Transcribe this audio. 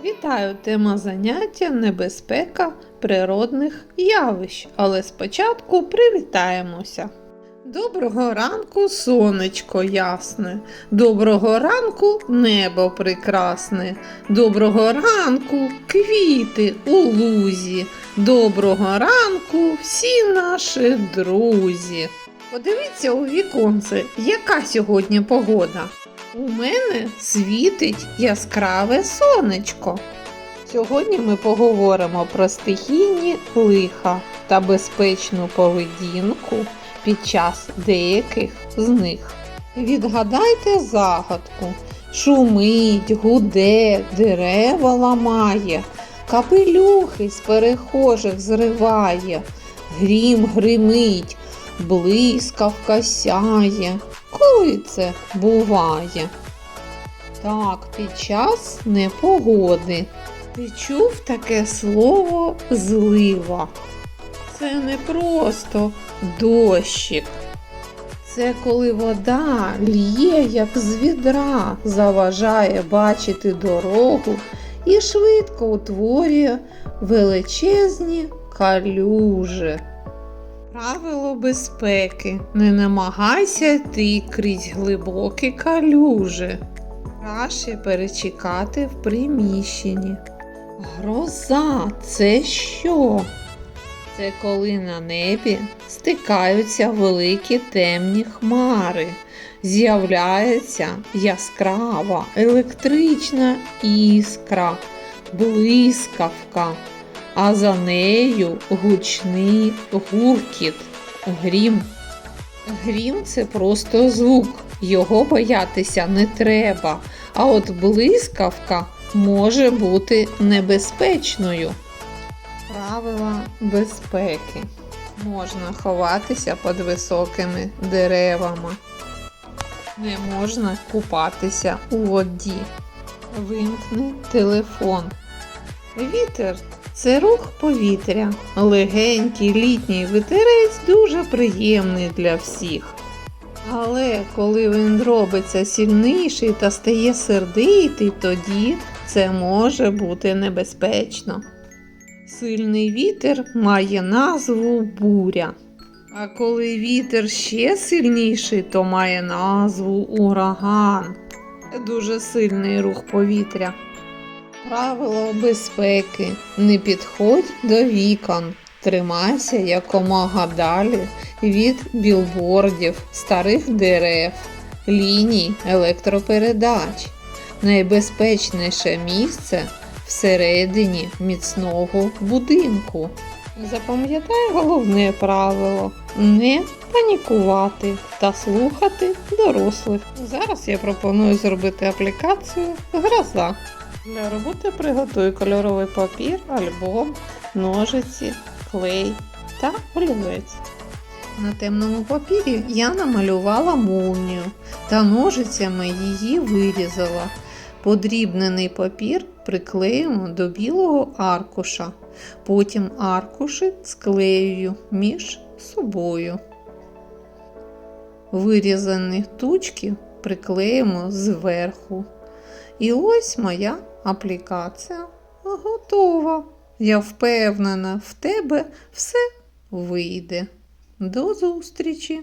Вітаю! Тема заняття «Небезпека природних явищ». Але спочатку привітаємося. Доброго ранку, сонечко ясне. Доброго ранку, небо прекрасне. Доброго ранку, квіти у лузі. Доброго ранку, всі наші друзі. Подивіться у віконце, яка сьогодні погода. У мене світить яскраве сонечко. Сьогодні ми поговоримо про стихійні лиха та безпечну поведінку під час деяких з них. Відгадайте загадку. Шумить, гуде, дерева ламає, капелюхи з перехожих зриває, грім гримить, блискавка сяє. Коли це буває? Так, під час непогоди. Ти чув таке слово злива? Це не просто дощик. Це коли вода лє, як з відра, заважає бачити дорогу і швидко утворює величезні калюжі. Правило безпеки. Не намагайся йти крізь глибокі калюжі. Краще перечекати в приміщенні. Гроза – це що? Це коли на небі стикаються великі темні хмари. З'являється яскрава електрична іскра, блискавка. А за нею гучний гуркіт, грім. Грім – це просто звук, його боятися не треба, а от блискавка може бути небезпечною. Правила безпеки. Можна ховатися під високими деревами. Не можна купатися у воді. Вимкни телефон. Вітер – це рух повітря. Легенький літній вітерець дуже приємний для всіх. Але коли він робиться сильніший та стає сердитий, тоді це може бути небезпечно. Сильний вітер має назву буря. А коли вітер ще сильніший, то має назву ураган. Це дуже сильний рух повітря. Правило безпеки. Не підходь до вікон. Тримайся якомога далі від білбордів, старих дерев, ліній електропередач. Найбезпечніше місце всередині міцного будинку. Запам'ятай головне правило – не панікувати та слухати дорослих. Зараз я пропоную зробити аплікацію «Гроза». Для роботи приготуй кольоровий папір, альбом, ножиці, клей та олівець. На темному папірі я намалювала молнію та ножицями її вирізала. Подрібнений папір приклеїмо до білого аркуша. Потім аркуші склеюю між собою. Вирізані тучки приклеїмо зверху. І ось моя аплікація готова. Я впевнена, в тебе все вийде. До зустрічі!